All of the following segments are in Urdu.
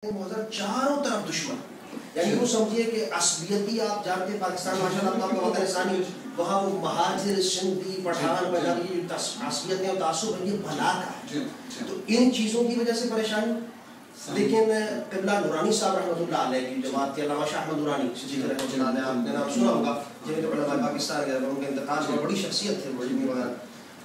چاروں طرف دشمن، یعنی وہ سمجھیے کہ عصبیتی آپ جانتے ہیں پاکستان ماشاء اللہ آپ کا وطن ثانی، وہاں وہ مہاجر سندھی پٹھان پنجابی عصبیتیں اور تعصب ہیں، یہ بھلا کا ہے، تو ان چیزوں کی وجہ سے پریشانی. لیکن قبلہ نورانی صاحب رحمۃ اللہ علیہ کی جماعت کے علامہ شاہ احمد نورانی رحمۃ اللہ علیہ، آپ نے نام سنا ہوگا، جمعیت علماء پاکستان کے ان کے انتقال میں بڑی شخصیت تھے علمی وغیرہ،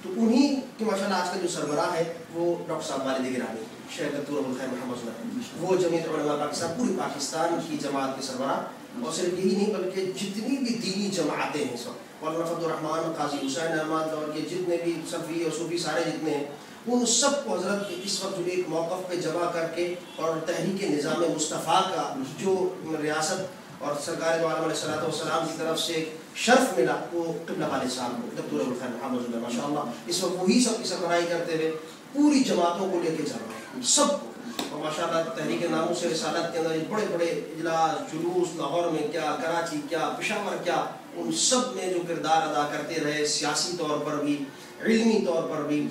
تو انہی کے ماشاء اللہ آج کا جو سربراہ ہے وہ ڈاکٹر صاحب والد گرامی شیخ دکتور ابوالخیر محمد صاحب، وہ جمعیت علماء پاکستان پوری پاکستان کی جماعت کے سربراہ، اور صرف یہی نہیں بلکہ جتنی بھی دینی جماعتیں ہیں سب، مولانا فضل الرحمان قاضی حسین احمد اور کے جتنے بھی صفی اور صوفی سارے جتنے ہیں، ان سب کو حضرت اس وقت جو ایک موقف پہ جمع کر کے اور تحریک نظام مصطفیٰ کا جو ریاست اور سرکار عالم علیہ الصلوۃ والسلام کی طرف سے شرف ملا، وہ قبلہ والد صاحب کو دکتور ابوالخیر محمد ماشاء اللہ اس وقت وہی سب کی سربراہی کرتے ہوئے پوری جماعتوں کو لے کے چل رہے ہیں سب کو، اور ماشاء اللہ تحریک ناموس رسالت کے اندر بڑے بڑے اجلاس جلوس لاہور میں کیا، کراچی کیا، پشاور کیا، ان سب میں جو کردار ادا کرتے رہے، سیاسی طور پر بھی علمی طور پر بھی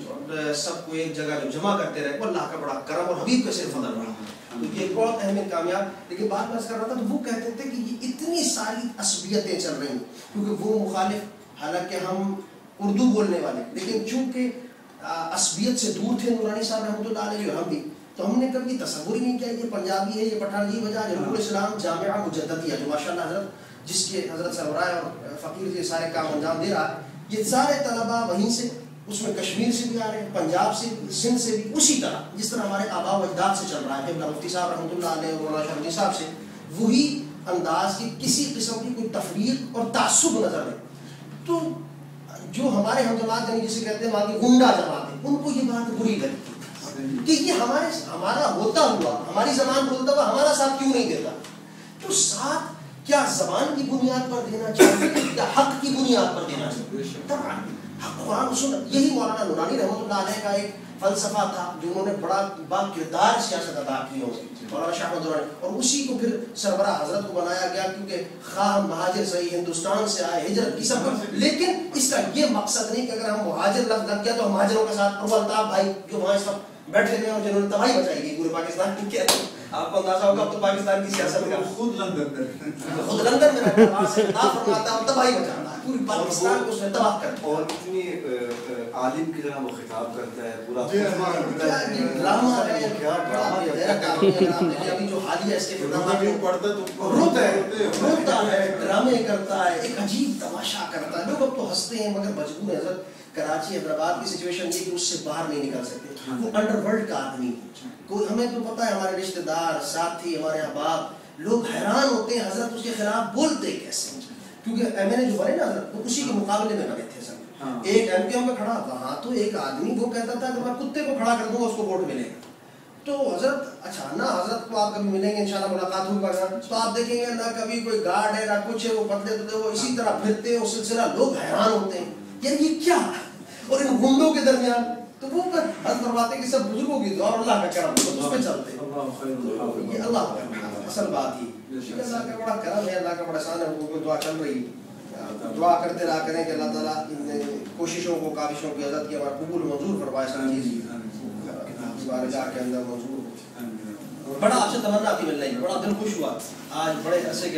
سب کو ایک جگہ جو جمع کرتے رہے، وہ اللہ کا بڑا کرم اور حبیب کا صرف فضل رہا، کیونکہ ایک بہت اہم کامیاب. لیکن بات میں کر رہا تھا تو وہ کہتے تھے کہ یہ اتنی ساری عصبیتیں چل رہی ہیں، کیونکہ وہ مخالف حالانکہ ہم اردو بولنے والے، لیکن چونکہ عصبیت سے دور تھے نورانی صاحب رحمۃ اللہ علیہ اور ہم بھی، تو ہم نے کبھی تصور ہی نہیں کیا یہ پنجابی ہے یہ پٹھان، یہ وجہ جنوب الاسلام جامعہ مجددیہ جو ماشاء اللہ حضرت جس کے حضرت سربراہ اور فقیر کے سارے کام انجام دے رہا ہے، یہ سارے طلباء وہیں سے، اس میں کشمیر سے بھی آ رہے ہیں، پنجاب سے بھی، سندھ سے بھی، اسی طرح جس طرح ہمارے آباء و اجداد سے چل رہا ہے کہ مفتی صاحب رحمۃ اللہ علیہ اور مولانا شاہ صاحب سے وہی انداز کی کسی قسم کی کوئی تفریق اور تعصب نظر نہیں. تو جو ہمارے ہم جماعت یعنی جسے کہتے ہیں وہاں کی گنڈا جماعت ہے، ان کو یہ بات بری لگتی کہ یہ ہمارا ہوتا ہوا ہماری زبان بولتا ہوا ہمارا ساتھ کیوں نہیں دیتا. تو ساتھ کیا زبان کی بنیاد پر دینا چاہیے یا حق کی بنیاد پر دینا چاہیے؟ طبعا حق قرآن و سنت، یہی مولانا نورانی رحمۃ اللہ علیہ کا ایک فلسفہ تھا جو انہوں نے بڑا با کردار سیاست ادا کی ہوگی مولانا شاہ احمد نورانی، اور اسی کو پھر سربراہ حضرت کو بنایا گیا، کیونکہ خواہ مہاجر صحیح ہندوستان سے آئے ہجرت کی سب، لیکن اس کا یہ مقصد نہیں کہ اگر ہم مہاجر لفظ لگ گیا تو ہم مہاجروں کے ساتھ ابو الطاف بھائی جو وہاں اس وقت بیٹھے ہوئے اور جنہوں نے تباہی مچائی گئی پورے پاکستان کی، کیا آپ کو اندازہ ہوگا اب تو پاکستان کی سیاست کا خود لندن میں رہتا ہے، وہاں سے خطاب فرماتا ہے اور تباہی مچاتا ہے پوری پاکستان کو اس نے تباہ کر دیا، اور اتنی عالم کی طرح وہ خطاب کرتا ہے، پورا ڈرامہ ہے، کیا ڈرامہ ہے، ابھی جو حالیہ اس کے روتا ہے، ڈرامے کرتا ہے، ایک عجیب تماشا کرتا ہے. لوگ اب تو ہنستے ہیں مگر مجبور ہیں. کراچی حیدرآباد کی سچویشن یہ کہ اس سے باہر نہیں نکل سکتے، وہ انڈر ورلڈ کا آدمی، کوئی ہمیں تو پتہ ہے ہمارے رشتہ دار ساتھی ہمارے احباب لوگ حیران ہوتے ہیں حضرت اس کے خلاف بولتے کیسے، کیونکہ ایم این اے جو بنے نا حضرت وہ اسی کے مقابلے میں بنے تھے سب، ایک ایم کیو ایم کا کھڑا وہاں تو ایک آدمی وہ کہتا تھا کہ میں کتے کو کھڑا کر دوں گا اس کو ووٹ ملے گا. تو حضرت اچھا نہ حضرت کو آپ کبھی ملیں گے انشاءاللہ ملاقات ہوگا تو آپ دیکھیں گے نہ کبھی کوئی گارڈ ہے نہ کچھ ہے، وہ پتلے پتلے وہ اسی طرح پھرتے ہیں، وہ سلسلہ لوگ حیران ہوتے ہیں یار یہ کیا، اور ان گنڈوں کے درمیان تو وہ حضرت فرماتے ہیں کہ سب بزرگوں کی دعا اور اللہ کا کرم اس پہ چلتے ہیں، یہ اللہ کا اصل بات ہی، اللہ کا بڑا کرم ہے، اللہ کا بڑا احسان ہے. وہ دعا چل رہی ہے، دعا کرتے رہا کریں کہ اللہ تعالیٰ ان کوششوں کو کاوشوں کی عزت کی ہمارا قبول منظور فرمائے، سب چیز بارگاہ کے اندر منظور. بڑا اچھا تمنا تھی ملنے کی، بڑا دل خوش ہوا آج بڑے عرصے کے